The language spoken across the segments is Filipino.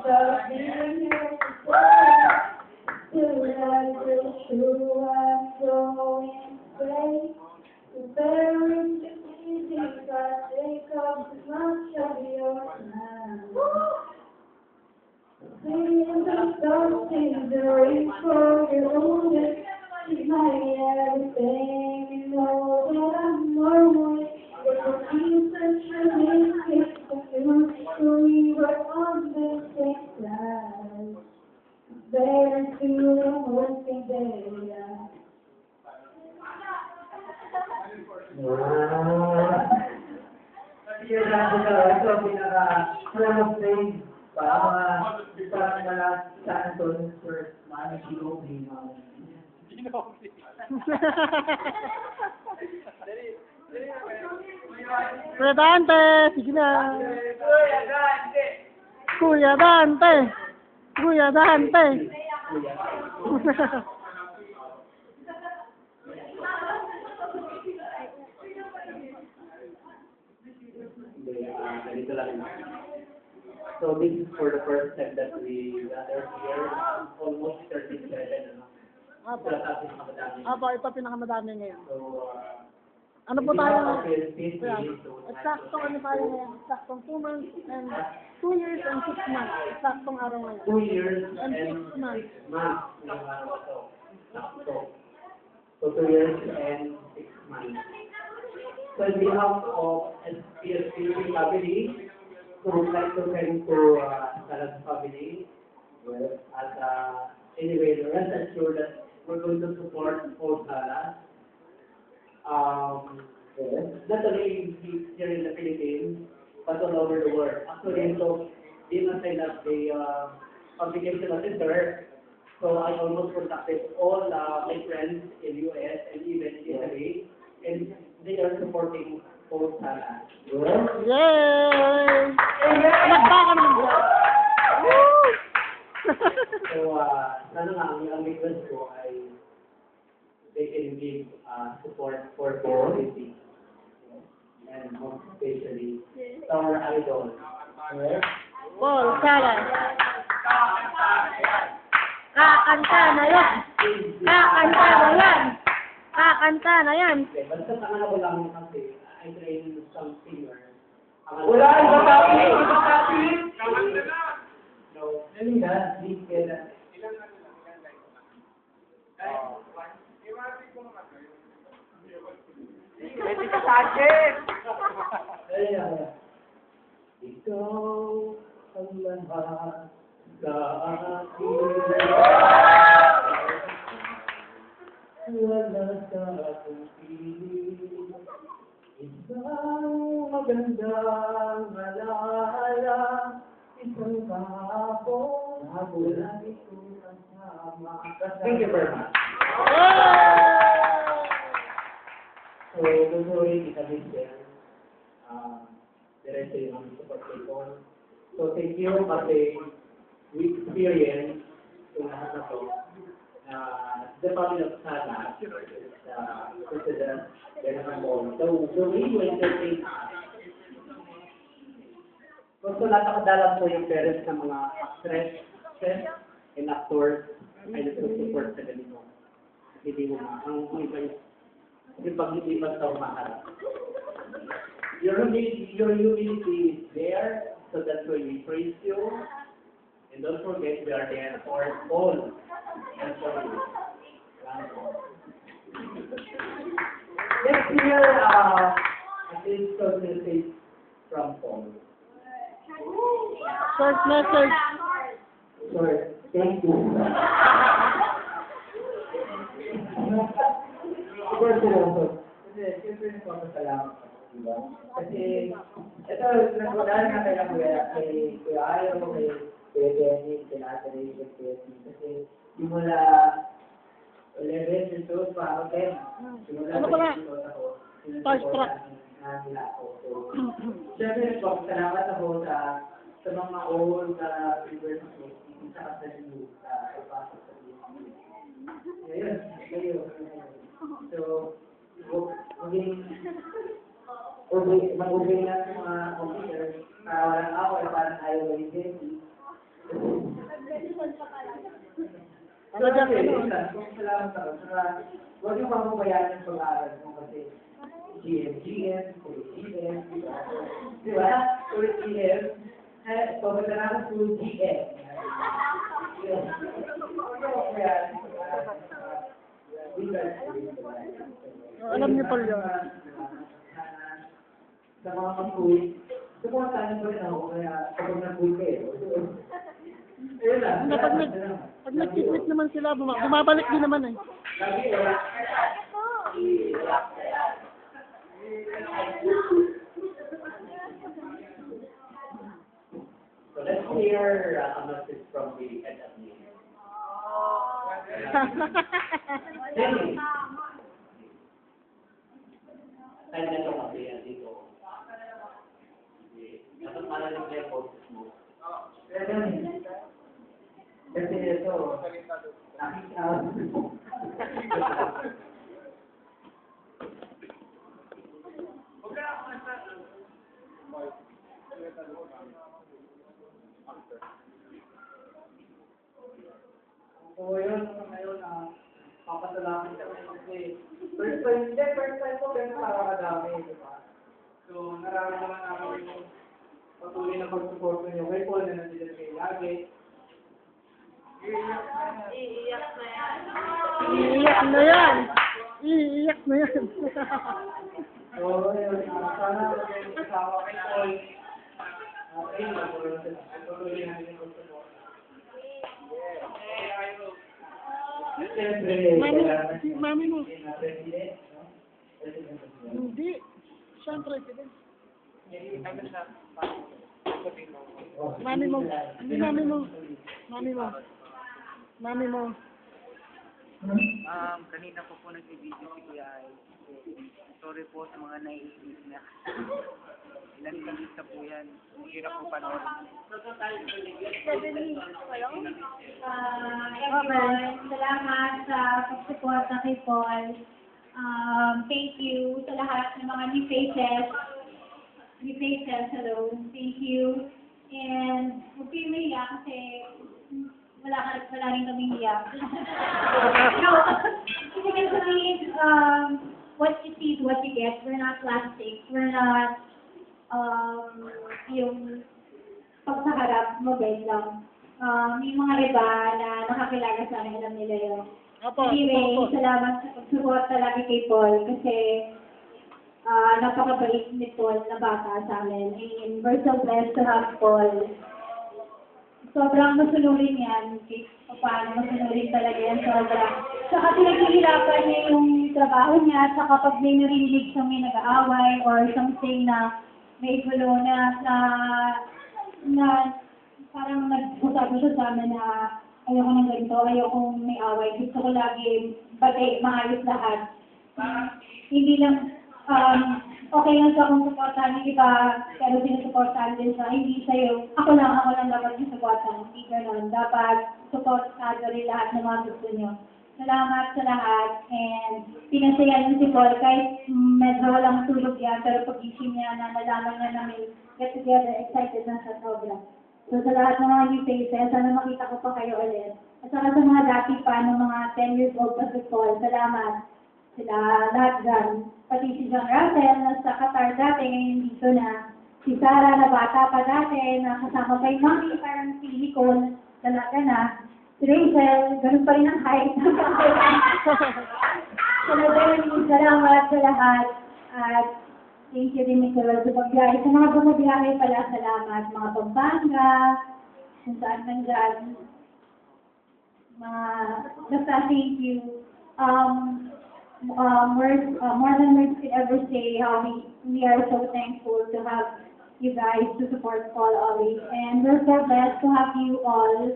Just being here till I feel true and so insane. The very easy I take up much of your time. Seeing the something very for your own, is my everything. You know that I'm lonely. It was you such a mistake, but we were on the same side. There to the working day. Yun lang ito, pinaka-full of things. Parang na sa Anton first, maano Ginobi. Kuya Dante, sige na. Kuya Dante. Kuya Dante. Ganito lang. So this is for the first time that we gather here, almost 37, ano? Apo. Apo, ito pinakamadami ngayon. So, Ano po tayo? Kuya, Eksaktong ano tayo ngayon? Eksaktong 2 months and 2 years and 6 months. Eksaktong araw ngayon. 2 years And and 6 months. 6 months yung araw ito. Sakto. So 2 years and 6 months. So on behalf of SPSP family, so we'd like to thank to Salas family. Well, at anyway, rest assured that we're going to support all Salas. Not only here in the Philippines, but all over the world. Actually, so being a sign of the publication officer, so I almost contacted all my friends in US and even Italy, and they are supporting all Salas. Yay! Nagpaka naman dyan. Woo! So, sana nga, ang request ko ay they can give support for community and most especially our idol. Paul Salas. Kakanta na yan. Kakanta na yan. Kakanta na yan. Okay, basta ang alam ko lang kasi, I train some singers. Wala, iba copy! Iba copy! No, really na, di kaya. Pwede ka sa akin! Ayan. Ikaw ang lahat sa akin. Wala sa akong piling. Isang magandang alaala. Isang kahapon. Lagi kong kasama. Thank you very much. So, tutuloy kita din din. Diretso yung aming support people. So, thank you kasi we experience yung lahat na to. The family of Sana is considered very small. So, the way you entertain us. So, nakakadalang po yung parents ng mga actress and actors ay nagsusupport sa ganito. Hindi mo ang iba yung pag hindi basta umaharap. Your humility is there, so that's why we praise you. And don't forget, we are there for all and for you. Let's hear a short message from Paul. Short message. Sir, thank you. Kasi, siyempre nagpapasalamat ako, diba? Kasi, ito, nagpapasalamat na kaya kay Kuya Ayo, kay Kuya Dennis, kay Ate Rachel, kay Ate. Kasi, simula 11 years old pa ako, 10. Simula 11 years old ako. Starstruck. Nila ako. So, siyempre nagpapasalamat ako sa mga old viewers ko, sa kasalimu, sa pagpasok sa TV. Ngayon, so, mag-ubay na sa mga computers para walang awal, parang ayaw ng identity. Kasi Talagang ano. Salamat ako. Saka, huwag yung mapabayaan yung pag-aaral mo kasi GM, di ba? Ulit GM, pagkatapos ng GM. Yun. Huwag yung mapabayaan yung pag-aaral. Alam niyo pala yun. Sa mga pag-uwi, suportahan ko rin ako kaya kapag nag-uwi kayo. Ayun lang. Pag nag-picnic naman sila, bumabalik din naman eh. Lagi So let's hear a message from the head of the Jenny. Tayo na ito kasi yan dito. Dapat malalim na yung boses mo. Kasi ito, nakita. So yun, ngayon, papasalamat kami kasi first time ko ganun nakakadami, di ba? So nararamdaman namin yung patuloy na pag-support nyo kay Paul na nandito kayo lagi. Iiyak na yan. Iiyak na yan. So yun, sana maging kasama kay Paul. Patuloy namin yung pag-support. Siyempre, Mami mo. Hindi. Siyempre, sige. Mami mo. Hindi mami mo. Mami mo. Mami mo. Kanina po nag-video si Kuya Ay. Sorry po sa mga naiinis niya. Ilan kalit na po yan. Ang hirap po panoorin. Everyone, salamat sa pag-suporta kay Paul. Thank you sa lahat ng mga new faces. New faces, hello. Thank you. And huwag kayo mahiya kasi wala rin kaming hiya. No, kasi what you see is what you get. We're not plastic. We're not yung pag sa harap, mabait lang. May mga iba na nakakilala sa akin, alam nila yun. Anyway, salamat sa pag-support talaga kay Paul kasi napakabait ni Paul na bata sa amin. And we're so blessed to have Paul. Sobrang masunurin yan. Paano masunurin talaga yan, sobrang. Saka pinaghihirapan niya yung trabaho niya, saka pag may narinig siyang may nag-aaway or something na may gulo na parang nag-usabi siya sa amin na ayoko ng ganito, ayoko may away. Gusto ko lagi maayos lahat. Hindi lang, okay lang siya kung supportahan yung iba, pero sinusuportahan din siya. Hindi sa'yo, ako lang dapat yung supportahan. Hindi ganun. Dapat supportahan rin lahat ng mga gusto niyo. Salamat sa lahat, and pinasaya niyo si Paul kahit medyo walang tulog yan, pero pag-isip niya na nalaman niya na may get together, excited na siya sobra. So sa lahat ng mga new faces, sana makita ko pa kayo ulit. At saka sa mga dati pa, ng mga 10 years old pa si Paul, salamat. Sila lahat dyan. Pati si John Russell, na sa Qatar dati, ngayon dito na. Si Sarah, na bata pa dati, na kasama pa yung mami, parang si Nicole, talaga na. Si Rachel, ganun pa rin ang height. Salamat sa lahat. At thank you din, Nicole, sa pagbiyahe. Sa mga bumabiyahe pala, salamat. Mga Pampanga, kung saan man dyan. Basta thank you. More than words could ever say how we are so thankful to have you guys to support Paul always. And we're so blessed to have you all.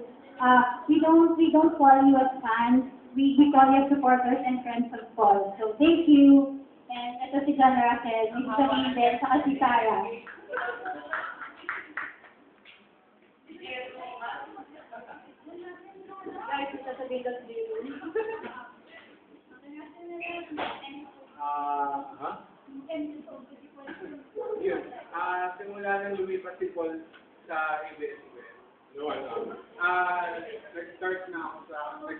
We don't call you as fans. We call you supporters and friends of Paul. So thank you. And ito si John Russell, si Janine din, saka si Sarah. Guys, sasabihin ko sa iyo. Yun. Simula nang lumipat si Paul sa ABS-CBN. Nag-start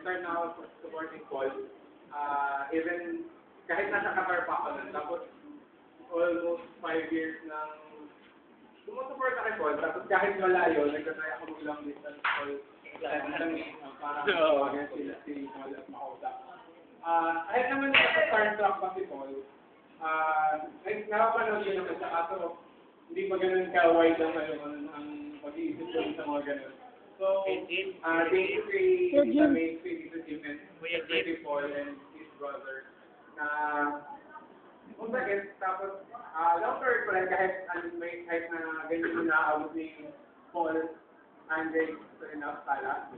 nag-start na ako supporting Paul. Even kahit nasa Qatar pa ako nun. Tapos almost 5 years nang sumusupport ako kay Paul. Tapos kahit malayo, nagtatry ako mag-long distance call. Para against sila si Paul at makausap. Kahit naman nasa-starstruck pa si Paul, nakapanood yun naman sa kaso, hindi pa ganun ka-wide ang pag-iisip ko sa mga ganun. So, thank you kay Jim and kay Paul and his brother na kung bakit, tapos long story ko rin kahit na ganyan yung naaabot ni Paul, Andre, enough pala.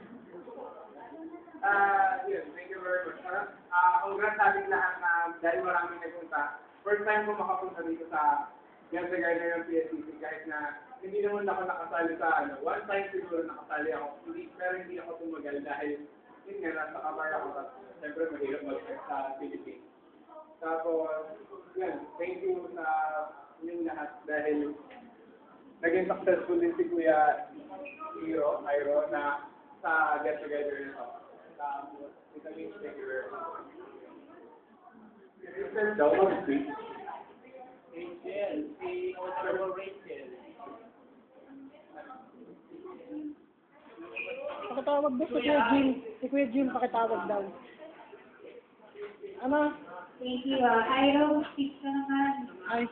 Yun, thank you very much. Congrats sa ating lahat na dahil maraming nagpunta. First time ko makapunta dito sa Ganda Garden ng PSCC kahit na hindi naman ako nakasali sa one time siguro nakasali ako. Pero hindi ako tumagal dahil yun nga, nasa Qatar ako. Siyempre mahirap mag-check sa Philippines. Tapos, yun, thank you sa inyong lahat dahil naging successful din si Kuya Iro na sa get together nito. Ito means thank you very much. Sister daw mag-speak. Rachel, si Honorable Rachel. Pakitawag daw si Kuya Jim. Si Kuya Jim pakitawag daw. Ano? Thank you. Iro, speak ka naman. Ay.